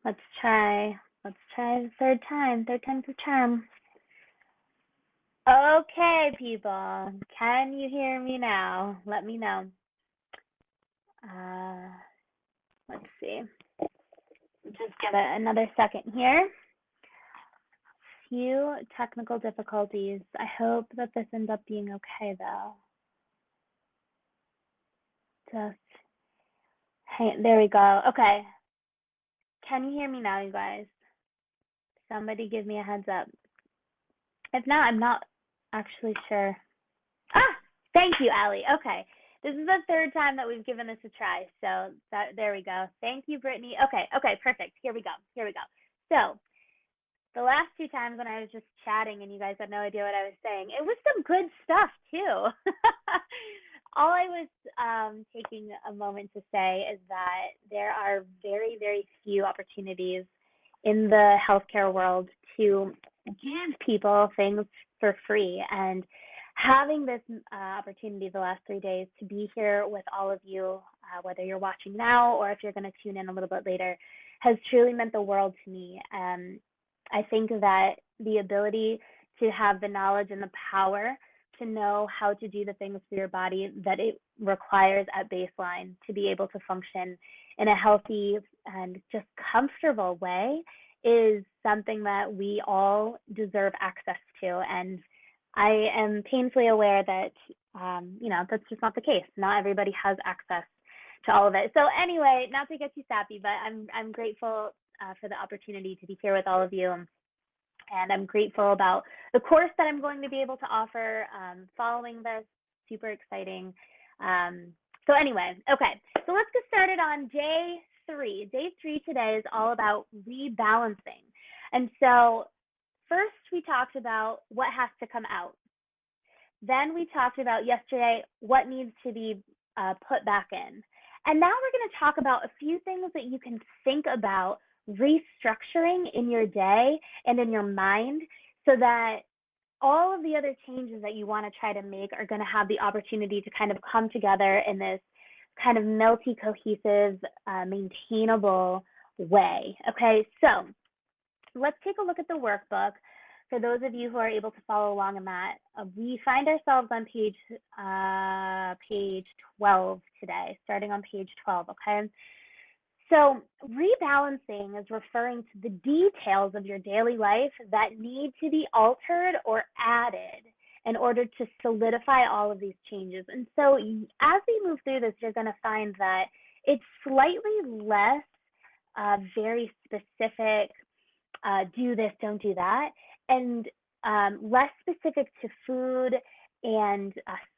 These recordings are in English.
Let's try. Let's try the third time. Third time's the charm. Okay, people. Can you hear me now? Let me know. Uh, let's see. Just give it another second here. Few technical difficulties. I hope that this ends up being okay, though. Just hang. There we go. Okay. Can you hear me now, you guys? Somebody give me a heads up. If not, I'm not actually sure. Ah, thank you, Allie. Okay. This is the third time that we've given this a try. So there we go. Thank you, Brittany. Okay, perfect. Here we go. So the last two times when I was just chatting and you guys had no idea what I was saying, it was some good stuff too. All I was taking a moment to say is that there are very, very few opportunities in the healthcare world to give people things for free. And having this opportunity the last 3 days to be here with all of you, whether you're watching now or if you're going to tune in a little bit later, has truly meant the world to me. I think that the ability to have the knowledge and the power to know how to do the things for your body that it requires at baseline to be able to function in a healthy and just comfortable way is something that we all deserve access to. And I am painfully aware that, that's just not the case. Not everybody has access to all of it. So anyway, not to get too sappy, but I'm grateful for the opportunity to be here with all of you. And I'm grateful about the course that I'm going to be able to offer following this. Super exciting. So anyway, okay. So let's get started on day 3. Day 3 today is all about rebalancing. And so first we talked about what has to come out. Then we talked about yesterday what needs to be put back in. And now we're going to talk about a few things that you can think about restructuring in your day and in your mind so that all of the other changes that you want to try to make are going to have the opportunity to kind of come together in this kind of melty, cohesive, maintainable way. Okay, so let's take a look at the workbook. For those of you who are able to follow along in that, we find ourselves on page 12 today, starting on page 12, okay? So rebalancing is referring to the details of your daily life that need to be altered or added in order to solidify all of these changes. And so as we move through this, you're going to find that it's slightly less very specific, do this, don't do that, and less specific to food and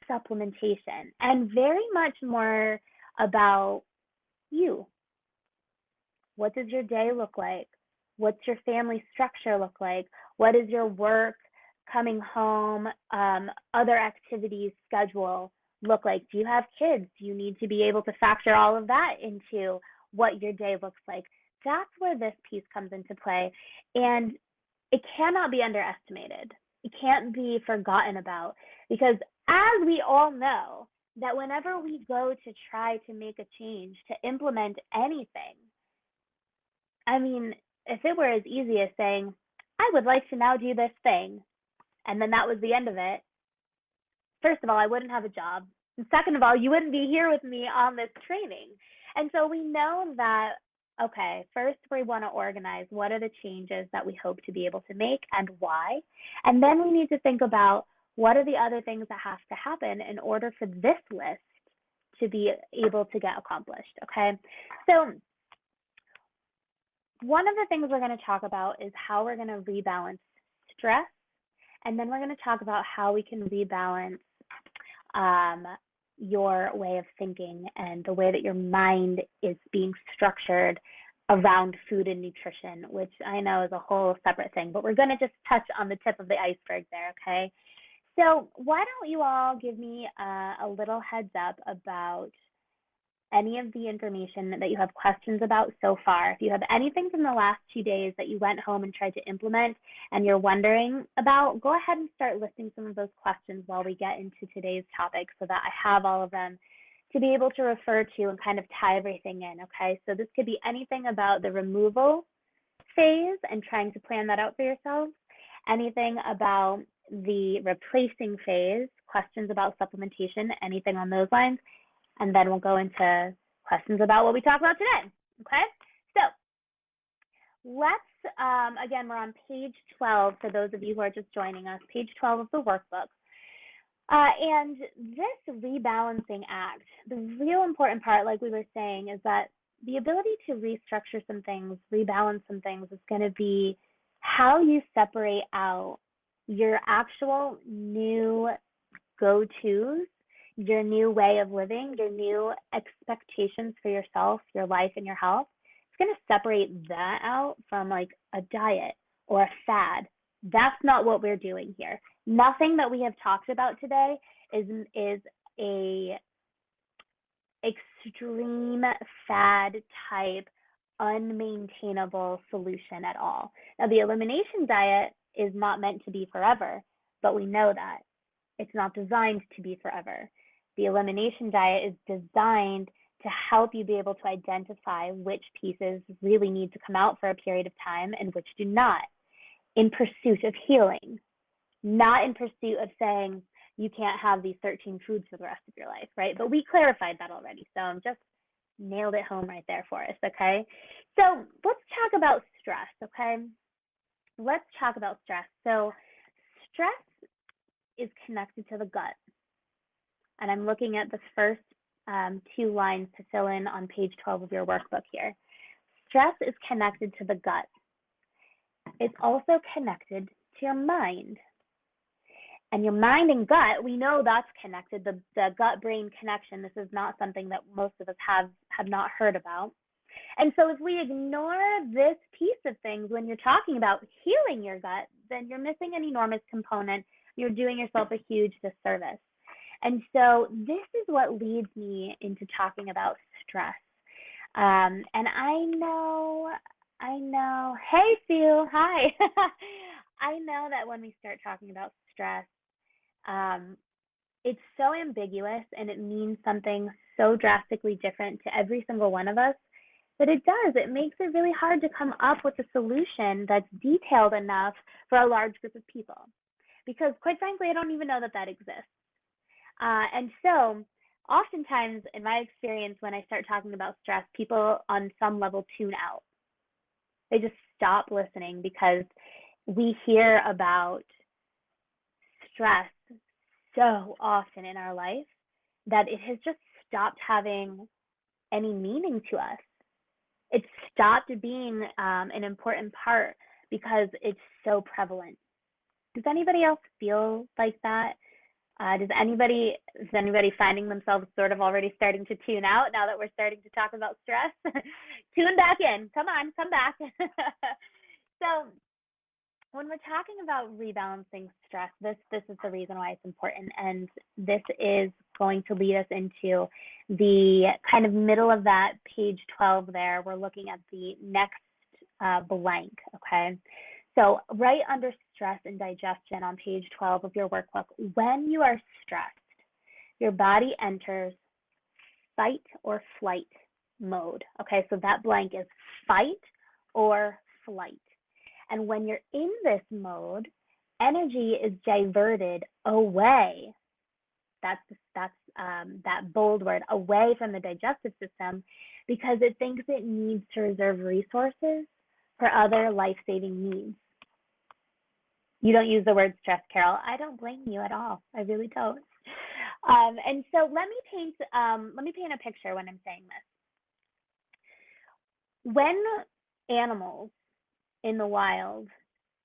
supplementation, and very much more about you. What does your day look like? What's your family structure look like? What is your work, coming home, other activities schedule look like? Do you have kids? Do you need to be able to factor all of that into what your day looks like? That's where this piece comes into play. And it cannot be underestimated. It can't be forgotten about, because as we all know, that whenever we go to try to make a change, to implement anything, I mean, if it were as easy as saying, I would like to now do this thing, and then that was the end of it, first of all, I wouldn't have a job. And second of all, you wouldn't be here with me on this training. And so we know that, okay, first we want to organize what are the changes that we hope to be able to make and why. And then we need to think about what are the other things that have to happen in order for this list to be able to get accomplished, okay? So one of the things we're going to talk about is how we're going to rebalance stress, and then we're going to talk about how we can rebalance your way of thinking and the way that your mind is being structured around food and nutrition, which I know is a whole separate thing, but we're going to just touch on the tip of the iceberg there, okay? So why don't you all give me a little heads up about any of the information that you have questions about so far. If you have anything from the last 2 days that you went home and tried to implement and you're wondering about, go ahead and start listing some of those questions while we get into today's topic so that I have all of them to be able to refer to and kind of tie everything in, okay? So this could be anything about the removal phase and trying to plan that out for yourselves, anything about the replacing phase, questions about supplementation, anything on those lines, and then we'll go into questions about what we talked about today. Okay, so let's, again, we're on page 12 for those of you who are just joining us, page 12 of the workbook. And this rebalancing act, the real important part, like we were saying, is that the ability to restructure some things, rebalance some things, is going to be how you separate out your actual new go-tos, your new way of living, your new expectations for yourself, your life, and your health. It's going to separate that out from like a diet or a fad. That's not what we're doing here. Nothing that we have talked about today is a extreme fad type unmaintainable solution at all. Now, the elimination diet is not meant to be forever, but we know that. It's not designed to be forever. The elimination diet is designed to help you be able to identify which pieces really need to come out for a period of time and which do not, in pursuit of healing, not in pursuit of saying you can't have these 13 foods for the rest of your life, right? But we clarified that already, so I'm just nailed it home right there for us, okay? So let's talk about stress, okay? Let's talk about stress. So stress is connected to the gut. And I'm looking at the first 2 lines to fill in on page 12 of your workbook here. Stress is connected to the gut. It's also connected to your mind. And your mind and gut, we know that's connected, the gut-brain connection. This is not something that most of us have not heard about. And so if we ignore this piece of things when you're talking about healing your gut, then you're missing an enormous component. You're doing yourself a huge disservice. And so this is what leads me into talking about stress. And I know, hey Sue, hi. I know that when we start talking about stress, it's so ambiguous and it means something so drastically different to every single one of us that it makes it really hard to come up with a solution that's detailed enough for a large group of people. Because quite frankly, I don't even know that exists. And so oftentimes in my experience, when I start talking about stress, people on some level tune out. They just stop listening because we hear about stress so often in our life that it has just stopped having any meaning to us. It's stopped being an important part because it's so prevalent. Does anybody else feel like that? Is anybody finding themselves sort of already starting to tune out now that we're starting to talk about stress? Tune back in. Come on, come back. So when we're talking about rebalancing stress, this is the reason why it's important. And this is going to lead us into the kind of middle of that page 12 there. We're looking at the next blank, okay? So right under stress and digestion on page 12 of your workbook, when you are stressed, your body enters fight or flight mode, okay? So that blank is fight or flight. And when you're in this mode, energy is diverted away. That's that bold word, away from the digestive system, because it thinks it needs to reserve resources for other life-saving needs. You don't use the word stress, Carol. I don't blame you at all. I really don't. And so let me paint a picture when I'm saying this. When animals in the wild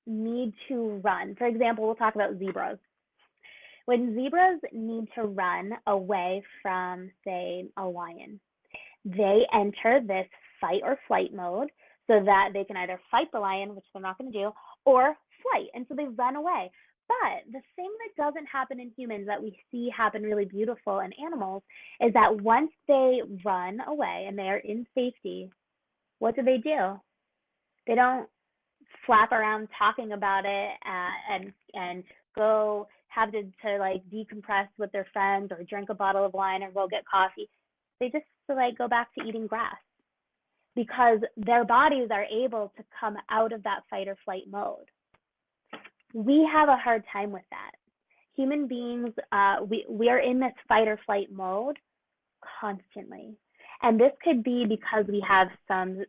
need to run, for example, we'll talk about zebras. When zebras need to run away from, say, a lion, they enter this fight or flight mode so that they can either fight the lion, which they're not going to do, or flight. And so they run away. But the thing that doesn't happen in humans that we see happen really beautiful in animals is that once they run away and they are in safety, what do? They don't flap around talking about it and go have to like decompress with their friends or drink a bottle of wine or go get coffee. They just like go back to eating grass. because their bodies are able to come out of that fight or flight mode. We have a hard time with that. Human beings, we are in this fight or flight mode constantly. And this could be because we have some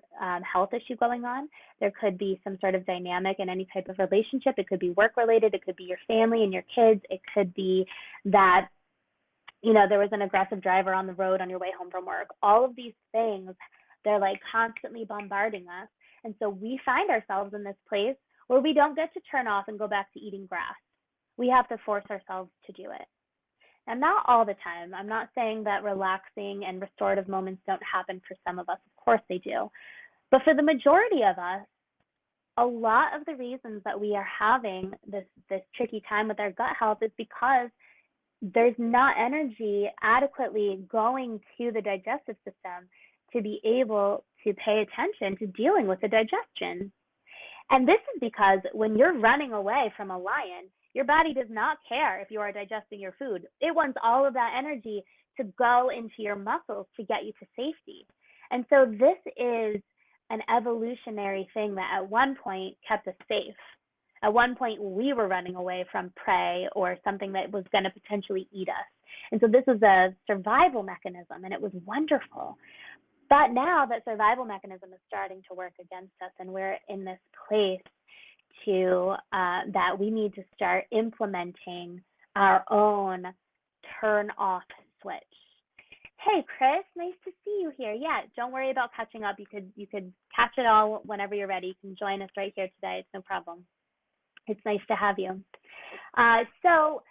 health issue going on. There could be some sort of dynamic in any type of relationship. It could be work related. It could be your family and your kids. It could be that, you know, there was an aggressive driver on the road on your way home from work. All of these things, they're like constantly bombarding us. And so we find ourselves in this place where we don't get to turn off and go back to eating grass. We have to force ourselves to do it. And not all the time. I'm not saying that relaxing and restorative moments don't happen for some of us. Of course they do. But for the majority of us, a lot of the reasons that we are having this tricky time with our gut health is because there's not energy adequately going to the digestive system to be able to pay attention to dealing with the digestion. And this is because when you're running away from a lion, your body does not care if you are digesting your food. It wants all of that energy to go into your muscles to get you to safety. And so this is an evolutionary thing that at one point kept us safe. At one point, we were running away from prey or something that was going to potentially eat us. And so this was a survival mechanism, and it was wonderful. But now that survival mechanism is starting to work against us, and we're in this place to that we need to start implementing our own turn off switch. Hey Chris, nice to see you here. Yeah, don't worry about catching up. You could catch it all whenever you're ready. You can join us right here today. It's no problem. It's nice to have you. So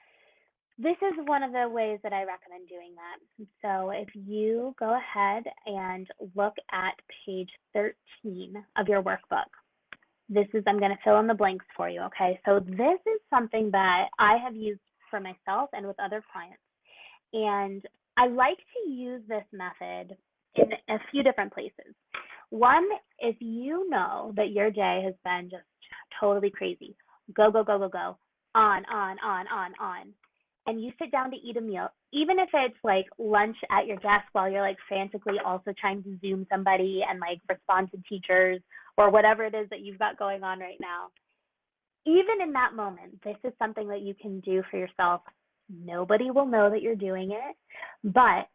this is one of the ways that I recommend doing that. So if you go ahead and look at page 13 of your workbook, I'm going to fill in the blanks for you, okay? So this is something that I have used for myself and with other clients. And I like to use this method in a few different places. One, if you know that your day has been just totally crazy, go, on, and you sit down to eat a meal, even if it's like lunch at your desk while you're like frantically also trying to Zoom somebody and like respond to teachers or whatever it is that you've got going on right now. Even in that moment, this is something that you can do for yourself. Nobody will know that you're doing it, but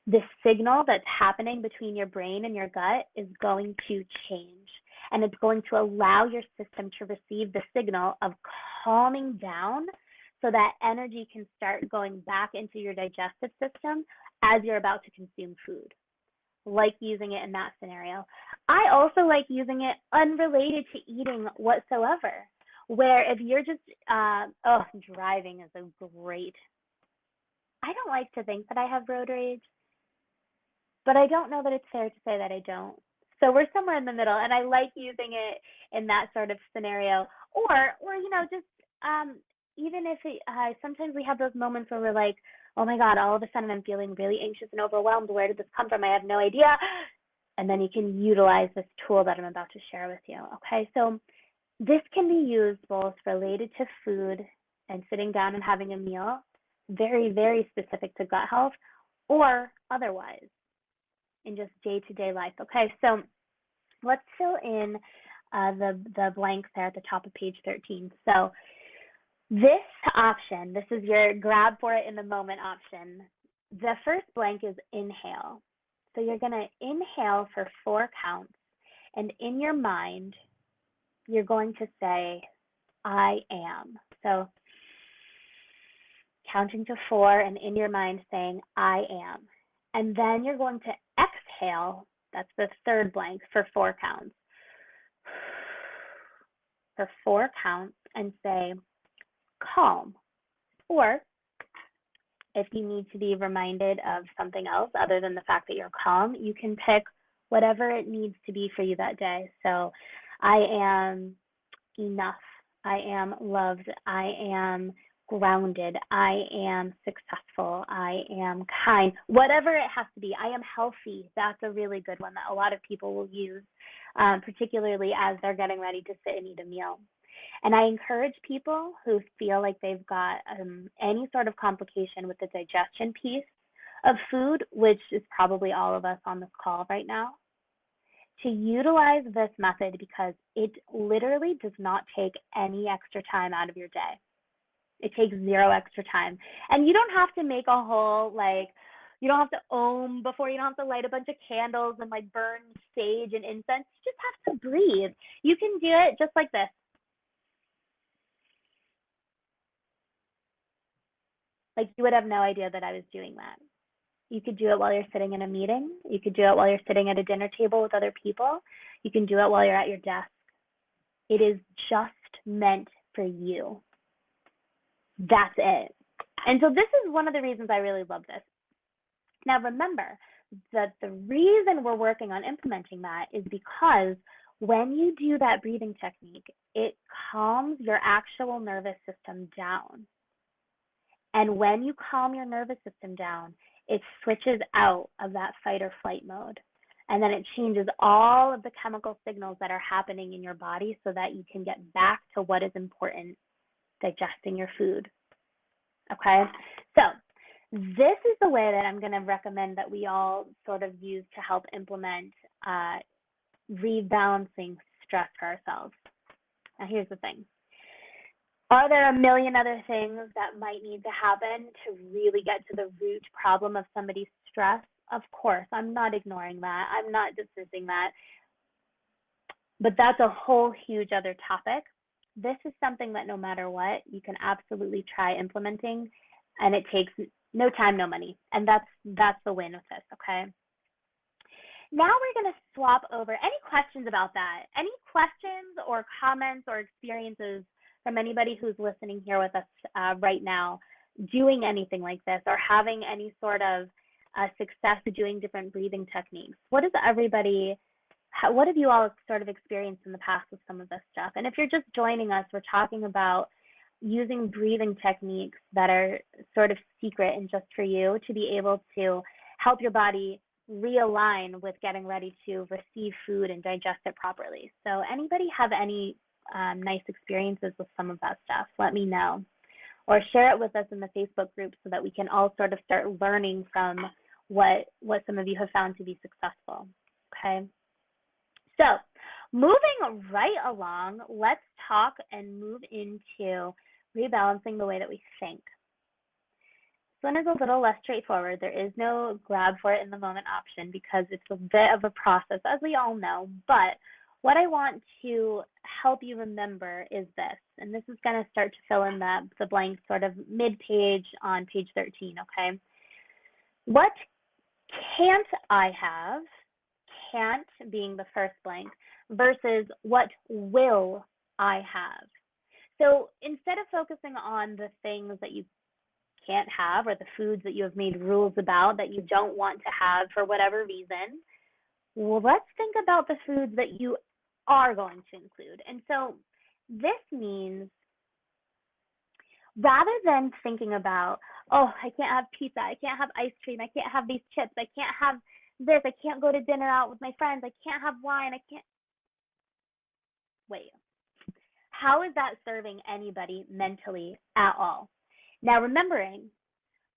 the signal that's happening between your brain and your gut is going to change, and it's going to allow your system to receive the signal of calming down so that energy can start going back into your digestive system as you're about to consume food. Like using it in that scenario. I also like using it unrelated to eating whatsoever, where if you're just, driving is a great, I don't like to think that I have road rage, but I don't know that it's fair to say that I don't. So we're somewhere in the middle, and I like using it in that sort of scenario. Or you know, just even if sometimes we have those moments where we're like, oh my God, all of a sudden I'm feeling really anxious and overwhelmed. Where did this come from? I have no idea. And then you can utilize this tool that I'm about to share with you. Okay, so this can be used both related to food and sitting down and having a meal, very, very specific to gut health, or otherwise in just day-to-day life. Okay, so let's fill in the blanks there at the top of page 13. So this option, this is your grab for it in the moment option. The first blank is inhale. So you're going to inhale for 4 counts, and in your mind, you're going to say, I am. So counting to 4 and in your mind saying, I am. And then you're going to exhale, that's the third blank, for 4 counts. For 4 counts and say, calm. Or if you need to be reminded of something else other than the fact that you're calm, you can pick whatever it needs to be for you that day. So I am enough. I am loved. I am grounded. I am successful. I am kind. Whatever it has to be. I am healthy. That's a really good one that a lot of people will use, particularly as they're getting ready to sit and eat a meal. And I encourage people who feel like they've got any sort of complication with the digestion piece of food, which is probably all of us on this call right now, to utilize this method because it literally does not take any extra time out of your day. It takes zero extra time. And you don't have to make a whole, like, you don't have to before, you don't have to light a bunch of candles and like burn sage and incense. You just have to breathe. You can do it just like this. Like you would have no idea that I was doing that. You could do it while you're sitting in a meeting. You could do it while you're sitting at a dinner table with other people. You can do it while you're at your desk. It is just meant for you. That's it. And so this is one of the reasons I really love this. Now remember that the reason we're working on implementing that is because when you do that breathing technique, it calms your actual nervous system down. And when you calm your nervous system down, it switches out of that fight or flight mode. And then it changes all of the chemical signals that are happening in your body so that you can get back to what is important, digesting your food. Okay? So this is the way that I'm going to recommend that we all sort of use to help implement rebalancing stress for ourselves. Now, here's the thing. Are there a million other things that might need to happen to really get to the root problem of somebody's stress? Of course, I'm not ignoring that. I'm not dismissing that. But that's a whole huge other topic. This is something that no matter what, you can absolutely try implementing, and it takes no time, no money. And that's the win with this, okay? Now we're going to swap over. Any questions about that? Any questions or comments or experiences from anybody who's listening here with us right now, doing anything like this or having any sort of success doing different breathing techniques? What have you all sort of experienced in the past with some of this stuff? And if you're just joining us, we're talking about using breathing techniques that are sort of secret and just for you to be able to help your body realign with getting ready to receive food and digest it properly. So anybody have any nice experiences with some of that stuff? Let me know. Or share it with us in the Facebook group so that we can all sort of start learning from what some of you have found to be successful. Okay? So moving right along, let's talk and move into rebalancing the way that we think. This one is a little less straightforward. There is no grab for it in the moment option because it's a bit of a process, as we all know. But what I want to help you remember is this, and this is going to start to fill in the blank sort of mid-page on page 13, okay? What can't I have, can't being the first blank, versus what will I have? So instead of focusing on the things that you can't have or the foods that you have made rules about that you don't want to have for whatever reason, well, let's think about the foods that you are going to include. And so this means rather than thinking about, oh, I can't have pizza, I can't have ice cream, I can't have these chips, I can't have this, I can't go to dinner out with my friends, I can't have wine, I can't. Wait, how is that serving anybody mentally at all? Now, remembering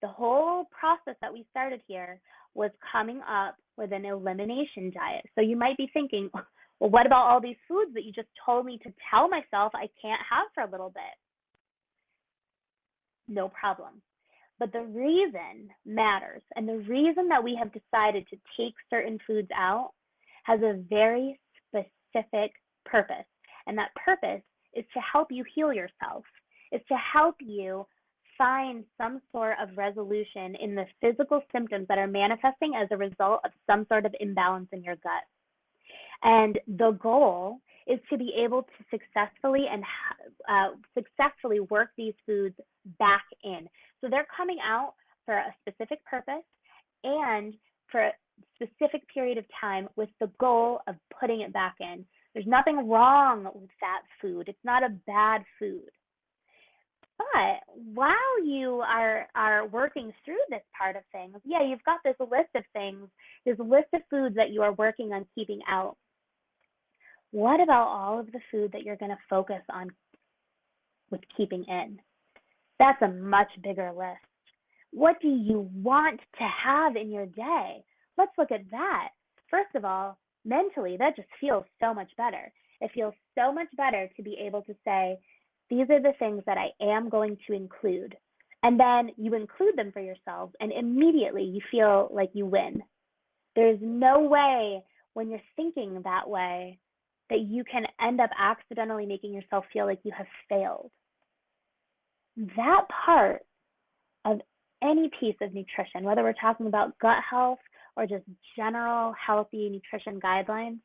the whole process that we started here was coming up with an elimination diet. So you might be thinking, well, what about all these foods that you just told me to tell myself I can't have for a little bit? No problem. But the reason matters, and the reason that we have decided to take certain foods out has a very specific purpose. And that purpose is to help you heal yourself. It's to help you find some sort of resolution in the physical symptoms that are manifesting as a result of some sort of imbalance in your gut. And the goal is to be able to successfully work these foods back in. So they're coming out for a specific purpose and for a specific period of time with the goal of putting it back in. There's nothing wrong with that food. It's not a bad food. But while you are working through this part of things, yeah, you've got this list of things, this list of foods that you are working on keeping out. What about all of the food that you're going to focus on with keeping in? That's a much bigger list. What do you want to have in your day? Let's look at that. First of all, mentally, that just feels so much better. It feels so much better to be able to say, these are the things that I am going to include. And then you include them for yourselves, and immediately you feel like you win. There's no way when you're thinking that way that you can end up accidentally making yourself feel like you have failed. That part of any piece of nutrition, whether we're talking about gut health or just general healthy nutrition guidelines,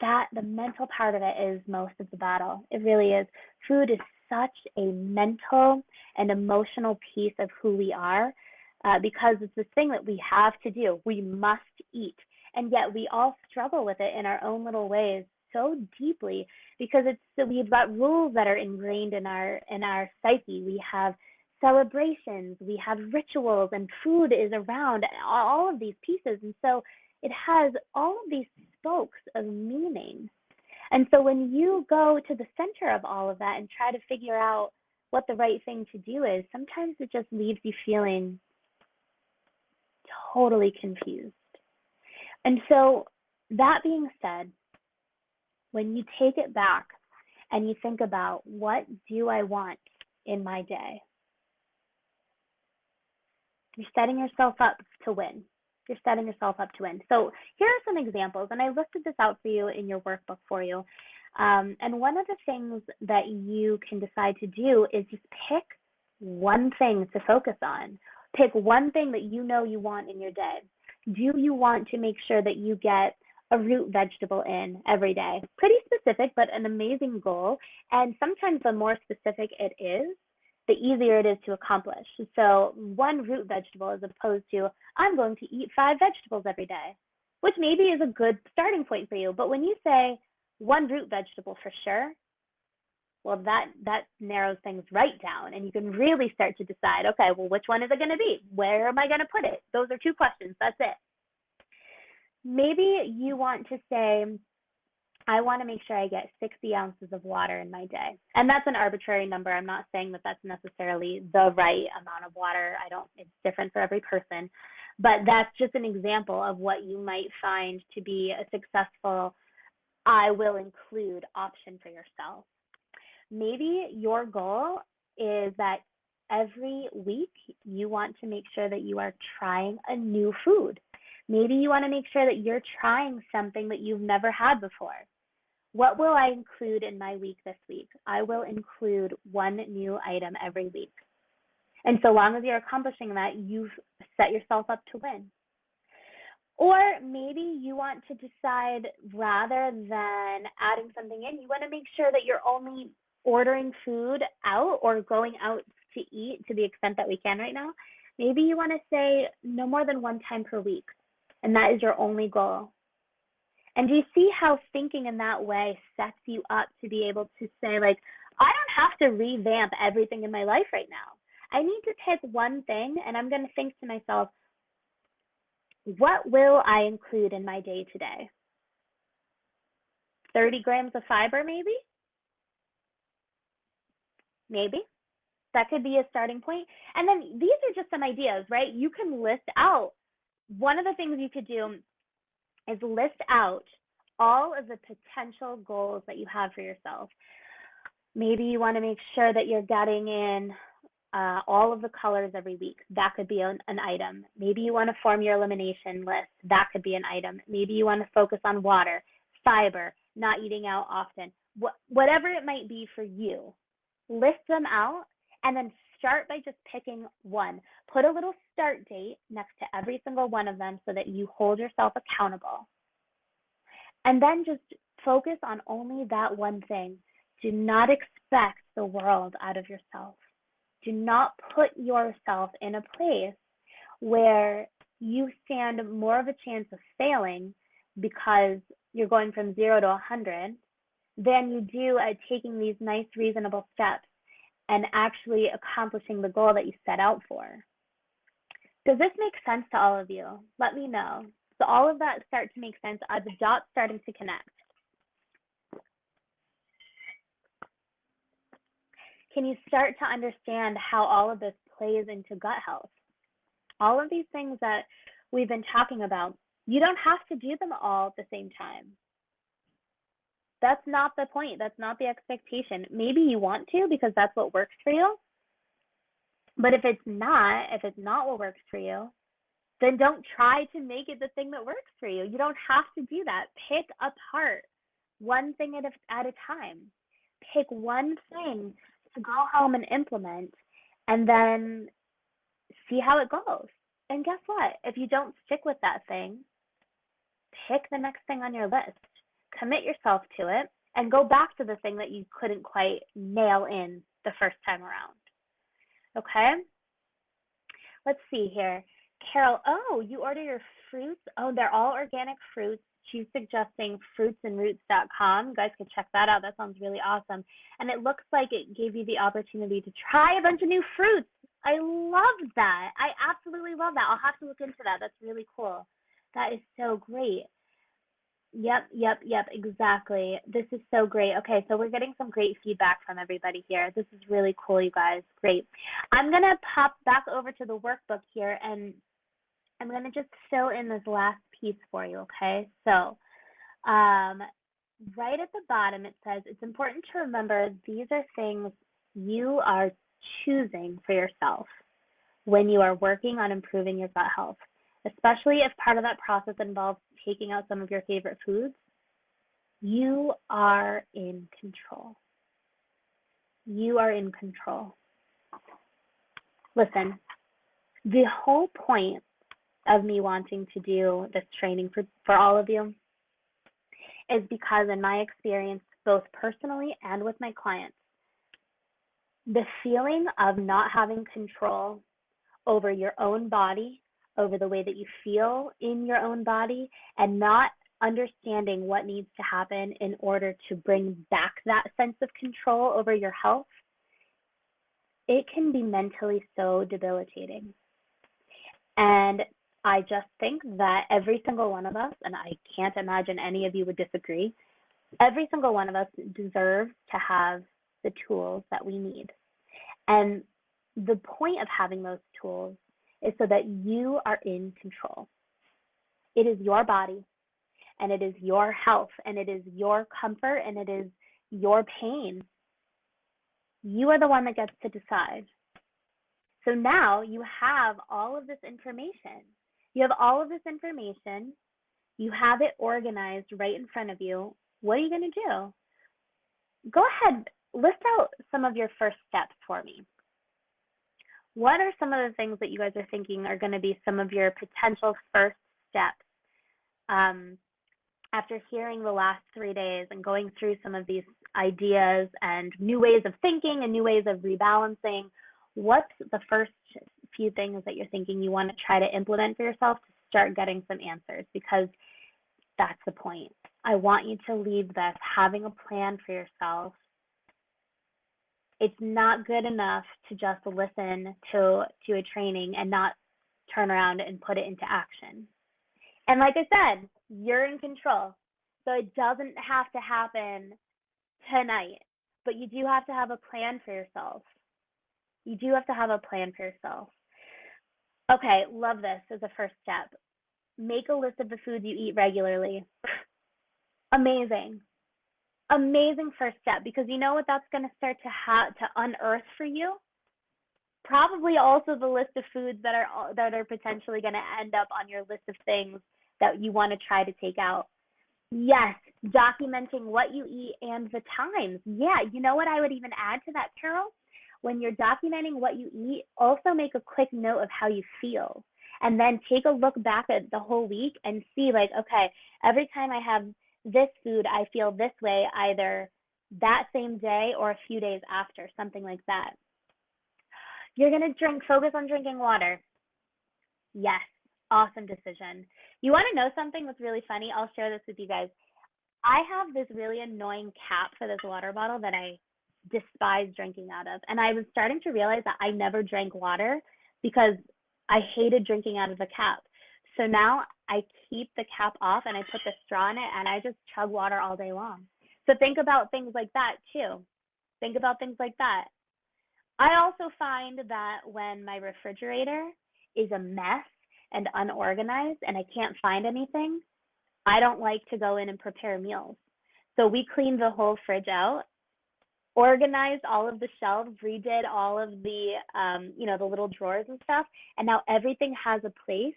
that the mental part of it is most of the battle. It really is. Food is such a mental and emotional piece of who we are because it's this thing that we have to do. We must eat. And yet we all struggle with it in our own little ways so deeply because we've got rules that are ingrained in our psyche. We have celebrations, we have rituals, and food is around all of these pieces. And so it has all of these spokes of meaning. And so when you go to the center of all of that and try to figure out what the right thing to do is, sometimes it just leaves you feeling totally confused. And so that being said, when you take it back and you think about what do I want in my day, you're setting yourself up to win. You're setting yourself up to win. So here are some examples, and I listed this out for you in your workbook for you. And one of the things that you can decide to do is just pick one thing to focus on. Pick one thing that you know you want in your day. Do you want to make sure that you get a root vegetable in every day? Pretty specific, but an amazing goal. And sometimes the more specific it is, the easier it is to accomplish. So one root vegetable as opposed to, I'm going to eat 5 vegetables every day, which maybe is a good starting point for you. But when you say one root vegetable for sure, well, that narrows things right down, and you can really start to decide, okay, well, which one is it going to be? Where am I going to put it? Those are 2 questions. That's it. Maybe you want to say, I want to make sure I get 60 ounces of water in my day. And that's an arbitrary number. I'm not saying that that's necessarily the right amount of water. It's different for every person. But that's just an example of what you might find to be a successful, I will include option for yourself. Maybe your goal is that every week you want to make sure that you are trying a new food. Maybe you want to make sure that you're trying something that you've never had before. What will I include in my week this week? I will include one new item every week. And so long as you're accomplishing that, you've set yourself up to win. Or maybe you want to decide rather than adding something in, you want to make sure that you're only ordering food out or going out to eat to the extent that we can right now. Maybe you want to say no more than 1 time per week, and that is your only goal. And do you see how thinking in that way sets you up to be able to say, like, I don't have to revamp everything in my life right now. I need to pick one thing, and I'm going to think to myself, what will I include in my day today? 30 grams of fiber, maybe? Maybe. That could be a starting point. And then these are just some ideas, right? You can list out. One of the things you could do is list out all of the potential goals that you have for yourself. Maybe you want to make sure that you're getting in all of the colors every week. That could be an item. Maybe you want to form your elimination list. That could be an item. Maybe you want to focus on water, fiber, not eating out often. Whatever it might be for you, list them out and then start by just picking one. Put a little start date next to every single one of them so that you hold yourself accountable. And then just focus on only that one thing. Do not expect the world out of yourself. Do not put yourself in a place where you stand more of a chance of failing because you're going from 0 to 100 than you do at taking these nice, reasonable steps and actually accomplishing the goal that you set out for. Does this make sense to all of you? Let me know. So all of that start to make sense. Are the dots starting to connect? Can you start to understand how all of this plays into gut health? All of these things that we've been talking about, You don't have to do them all at the same time. That's not the point. That's not the expectation. Maybe you want to because that's what works for you. But if it's not what works for you, then don't try to make it the thing that works for you. You don't have to do that. Pick apart one thing at a time. Pick one thing to go home and implement, and then see how it goes. And guess what? If you don't stick with that thing, pick the next thing on your list. Commit yourself to it and go back to the thing that you couldn't quite nail in the first time around. Okay? Let's see here. Carol, oh, you order your fruits? Oh, they're all organic fruits. She's suggesting fruitsandroots.com. You guys can check that out. That sounds really awesome. And it looks like it gave you the opportunity to try a bunch of new fruits. I love that. I absolutely love that. I'll have to look into that. That's really cool. That is so great. Yep, exactly. This is so great. Okay, so we're getting some great feedback from everybody here. This is really cool, you guys. Great. I'm going to pop back over to the workbook here, and I'm going to just fill in this last piece for you, okay? So right at the bottom, it says, it's important to remember these are things you are choosing for yourself when you are working on improving your gut health, especially if part of that process involves taking out some of your favorite foods. You are in control. You are in control. Listen, the whole point of me wanting to do this training for all of you is because in my experience, both personally and with my clients, the feeling of not having control over your own body, over the way that you feel in your own body, and not understanding what needs to happen in order to bring back that sense of control over your health, it can be mentally so debilitating. And I just think that every single one of us, and I can't imagine any of you would disagree, every single one of us deserves to have the tools that we need. And the point of having those tools is so that you are in control. It is your body, and it is your health, and it is your comfort, and it is your pain. You are the one that gets to decide. So now you have all of this information. You have all of this information. You have it organized right in front of you. What are you going to do? Go ahead, list out some of your first steps for me. What are some of the things that you guys are thinking are going to be some of your potential first steps? After hearing the last 3 days and going through some of these ideas and new ways of thinking and new ways of rebalancing, what's the first few things that you're thinking you want to try to implement for yourself to start getting some answers? Because that's the point. I want you to leave this having a plan for yourself. It's not good enough to just listen to a training and not turn around and put it into action. And like I said, you're in control. So it doesn't have to happen tonight, but you do have to have a plan for yourself. You do have to have a plan for yourself. Okay, love this as a first step. Make a list of the foods you eat regularly. Amazing. Amazing first step, because you know what that's going to start to unearth for you? Probably also the list of foods that are potentially going to end up on your list of things that you want to try to take out. Yes, documenting what you eat and the times. Yeah, you know what I would even add to that, Carol? When you're documenting what you eat, also make a quick note of how you feel. And then take a look back at the whole week and see, like, okay, every time I have this food, I feel this way, either that same day or a few days after, something like that. You're going to focus on drinking water. Yes, awesome decision. You want to know something that's really funny? I'll share this with you guys. I have this really annoying cap for this water bottle that I despise drinking out of. And I was starting to realize that I never drank water because I hated drinking out of the cap. So now I keep the cap off and I put the straw in it and I just chug water all day long. So think about things like that too. Think about things like that. I also find that when my refrigerator is a mess, and unorganized and I can't find anything, I don't like to go in and prepare meals. So we cleaned the whole fridge out, organized all of the shelves, redid all of the, the little drawers and stuff. And now everything has a place.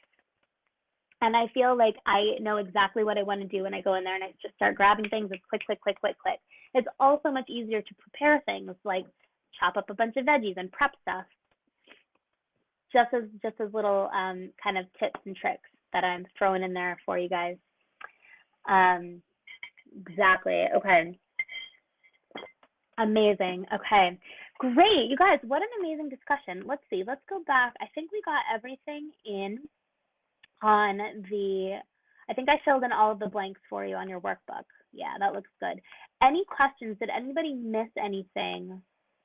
And I feel like I know exactly what I want to do when I go in there and I just start grabbing things and click, click, click, click, click. It's also much easier to prepare things like chop up a bunch of veggies and prep stuff. Just as little kind of tips and tricks that I'm throwing in there for you guys. Exactly. Okay. Amazing. Okay. Great. You guys, what an amazing discussion. Let's see. Let's go back. I think we got everything in on I think I filled in all of the blanks for you on your workbook. Yeah, that looks good. Any questions? Did anybody miss anything?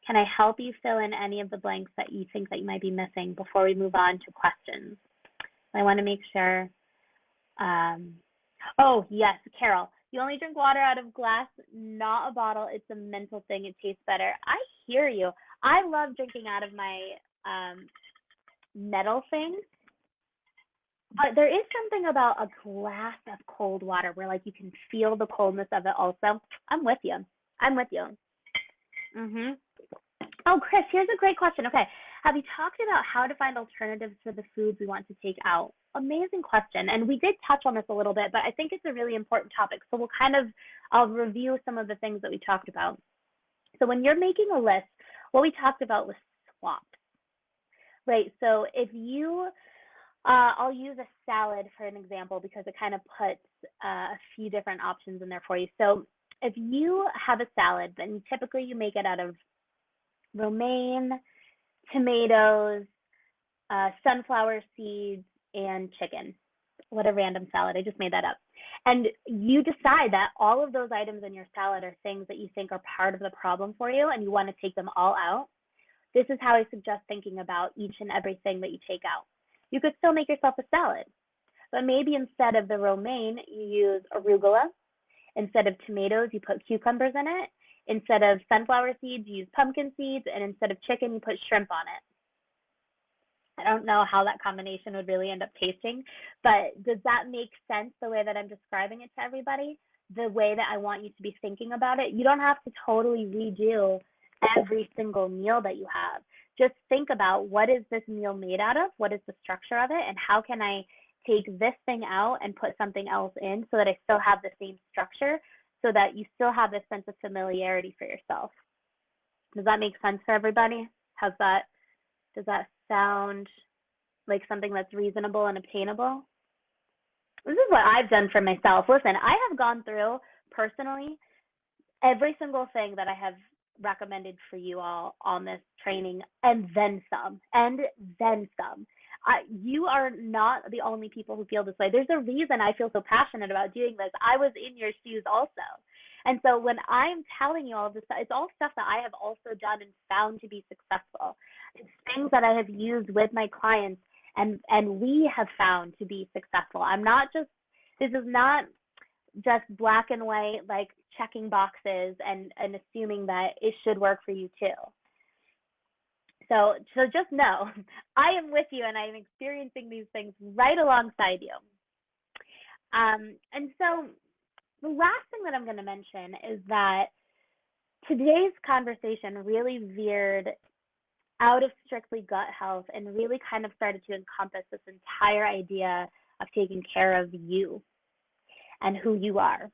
Can I help you fill in any of the blanks that you think that you might be missing before we move on to questions? I want to make sure. Oh, yes, Carol. You only drink water out of glass, not a bottle. It's a mental thing. It tastes better. I hear you. I love drinking out of my metal things. But there is something about a glass of cold water where like you can feel the coldness of it also. I'm with you. Oh, Chris, here's a great question. Okay. Have you talked about how to find alternatives for the foods we want to take out? Amazing question. And we did touch on this a little bit, but I think it's a really important topic. So I'll review some of the things that we talked about. So when you're making a list, what we talked about was swaps, right? So if you, I'll use a salad for an example because it kind of puts a few different options in there for you. So if you have a salad, then typically you make it out of romaine, tomatoes, sunflower seeds, and chicken. What a random salad. I just made that up. And you decide that all of those items in your salad are things that you think are part of the problem for you and you want to take them all out. This is how I suggest thinking about each and everything that you take out. You could still make yourself a salad, but maybe instead of the romaine, you use arugula. Instead of tomatoes, you put cucumbers in it. Instead of sunflower seeds, you use pumpkin seeds. And instead of chicken, you put shrimp on it. I don't know how that combination would really end up tasting, but does that make sense the way that I'm describing it to everybody? The way that I want you to be thinking about it? You don't have to totally redo every single meal that you have. Just think about what is this meal made out of? What is the structure of it? And how can I take this thing out and put something else in so that I still have the same structure so that you still have this sense of familiarity for yourself? Does that make sense for everybody? Does that sound like something that's reasonable and obtainable? This is what I've done for myself. Listen, I have gone through personally every single thing that I have recommended for you all on this training and then some. You are not the only people who feel this way. There's a reason I feel so passionate about doing this. I was in your shoes also. And so when I'm telling you all of this stuff, it's all stuff that I have also done and found to be successful. It's things that I have used with my clients and we have found to be successful. This is not just black and white, like checking boxes and assuming that it should work for you too. So just know, I am with you and I'm experiencing these things right alongside you. And so the last thing that I'm going to mention is that today's conversation really veered out of strictly gut health and really kind of started to encompass this entire idea of taking care of you and who you are.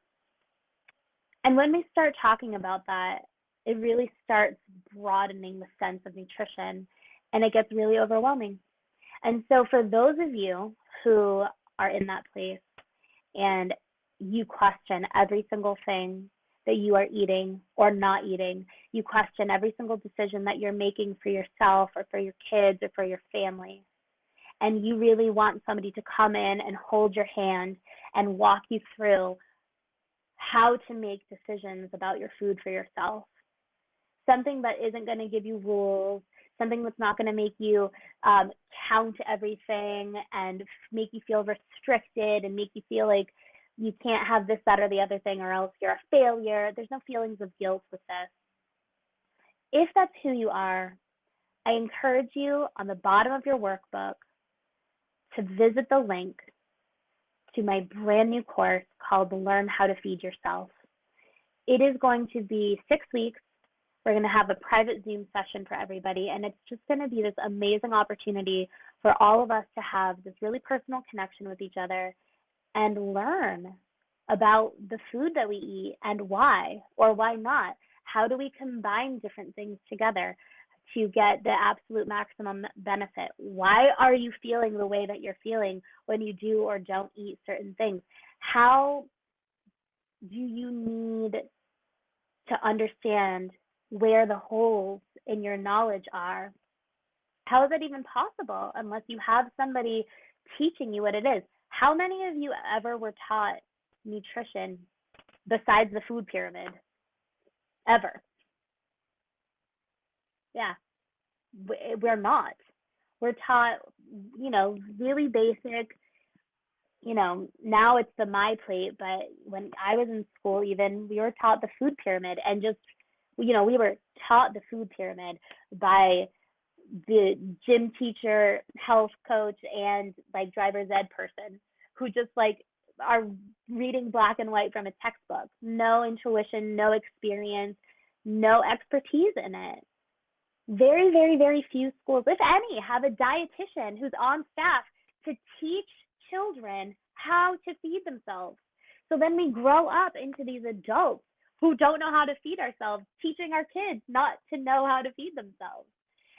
And when we start talking about that, it really starts broadening the sense of nutrition and it gets really overwhelming. And so for those of you who are in that place and you question every single thing that you are eating or not eating, you question every single decision that you're making for yourself or for your kids or for your family, and you really want somebody to come in and hold your hand and walk you through how to make decisions about your food for yourself. Something that isn't going to give you rules, something that's not going to make you count everything and make you feel restricted and make you feel like you can't have this, that, or the other thing or else you're a failure. There's no feelings of guilt with this. If that's who you are, I encourage you on the bottom of your workbook to visit the link to my brand new course called Learn How to Feed Yourself. It is going to be 6 weeks. We're going to have a private Zoom session for everybody, and it's just going to be this amazing opportunity for all of us to have this really personal connection with each other and learn about the food that we eat and why or why not. How do we combine different things together to get the absolute maximum benefit? Why are you feeling the way that you're feeling when you do or don't eat certain things? How do you need to understand where the holes in your knowledge are? How is that even possible unless you have somebody teaching you what it is? How many of you ever were taught nutrition besides the food pyramid? Ever? Yeah, we're not. We're taught, really basic, now it's the my plate, but when I was in school, even we were taught the food pyramid, and just, we were taught the food pyramid by the gym teacher, health coach, and like driver's ed person who just like are reading black and white from a textbook. No intuition, no experience, no expertise in it. Very, very, very few schools, if any, have a dietitian who's on staff to teach children how to feed themselves. So then we grow up into these adults who don't know how to feed ourselves, teaching our kids not to know how to feed themselves.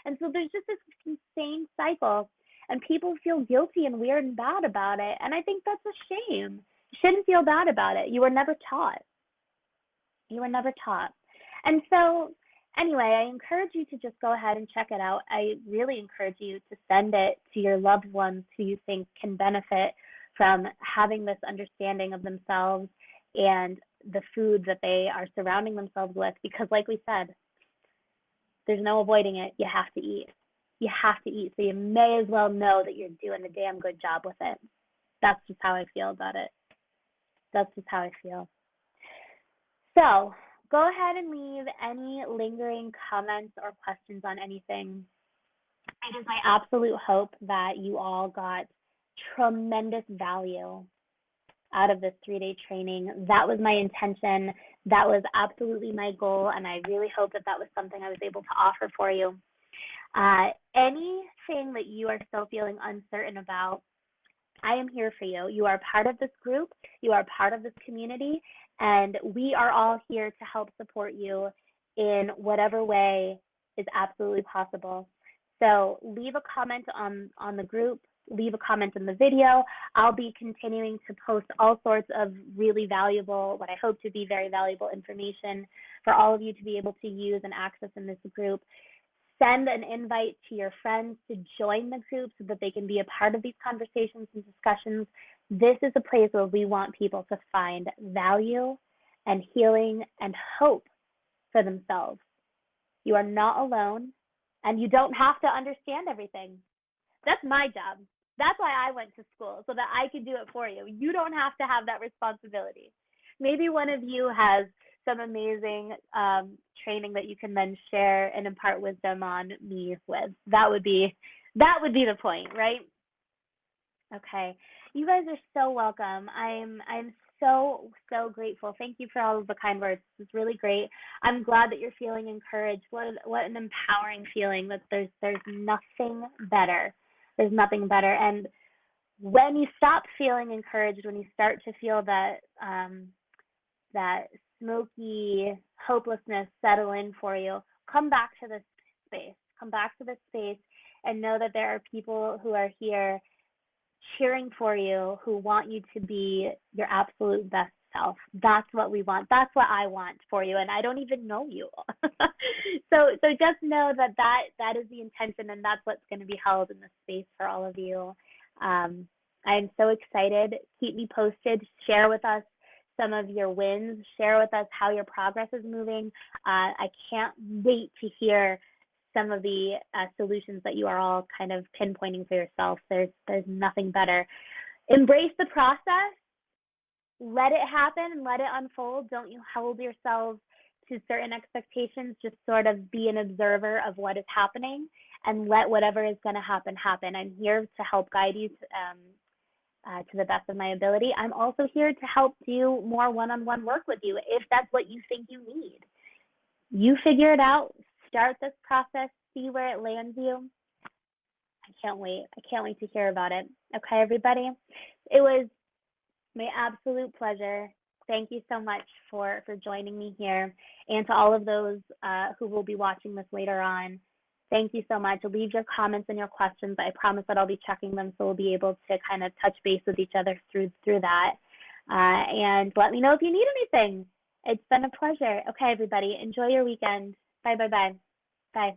And so there's just this insane cycle, and people feel guilty and weird and bad about it. And I think that's a shame. You shouldn't feel bad about it. You were never taught. You were never taught. And so anyway, I encourage you to just go ahead and check it out. I really encourage you to send it to your loved ones who you think can benefit from having this understanding of themselves and the food that they are surrounding themselves with, because like we said, there's no avoiding it. You have to eat. You have to eat. So you may as well know that you're doing a damn good job with it. That's just how I feel about it. That's just how I feel. So go ahead and leave any lingering comments or questions on anything. It is my absolute hope that you all got tremendous value out of this 3-day training. That was my intention. That was absolutely my goal, and I really hope that that was something I was able to offer for you. Anything that you are still feeling uncertain about, I am here for you. You are part of this group. You are part of this community, and we are all here to help support you in whatever way is absolutely possible. So leave a comment on the group. Leave a comment in the video. I'll be continuing to post all sorts of really valuable, what I hope to be very valuable information for all of you to be able to use and access in this group. Send an invite to your friends to join the group so that they can be a part of these conversations and discussions. This is a place where we want people to find value and healing and hope for themselves. You are not alone, and you don't have to understand everything. That's my job. That's why I went to school, so that I could do it for you. You don't have to have that responsibility. Maybe one of you has some amazing training that you can then share and impart wisdom on me with. That would be the point, right? Okay. You guys are so welcome. I'm so grateful. Thank you for all of the kind words. It's really great. I'm glad that you're feeling encouraged. What an empowering feeling that there's nothing better. There's nothing better. And when you stop feeling encouraged, when you start to feel that that smoky hopelessness settle in for you, come back to this space. Come back to this space and know that there are people who are here cheering for you, who want you to be your absolute best self. That's what we want. That's what I want for you, and I don't even know you. so just know that is the intention, and that's what's going to be held in this space for all of you. I'm so excited. Keep me posted. Share with us some of your wins. Share with us how your progress is moving. I can't wait to hear some of the solutions that you are all kind of pinpointing for yourself. There's nothing better. Embrace the process. Let it happen and let it unfold. Don't you hold yourselves to certain expectations. Just sort of be an observer of what is happening and let whatever is going to happen happen. I'm here to help guide you to the best of my ability. I'm also here to help do more one-on-one work with you if that's what you think you need. You figure it out, start this process, see where it lands you. I can't wait. I can't wait to hear about it. Okay, everybody. It was my absolute pleasure. Thank you so much for joining me here. And to all of those who will be watching this later on, thank you so much. Leave your comments and your questions. I promise that I'll be checking them, so we'll be able to kind of touch base with each other through that. And let me know if you need anything. It's been a pleasure. Okay, everybody. Enjoy your weekend. Bye, bye, bye. Bye.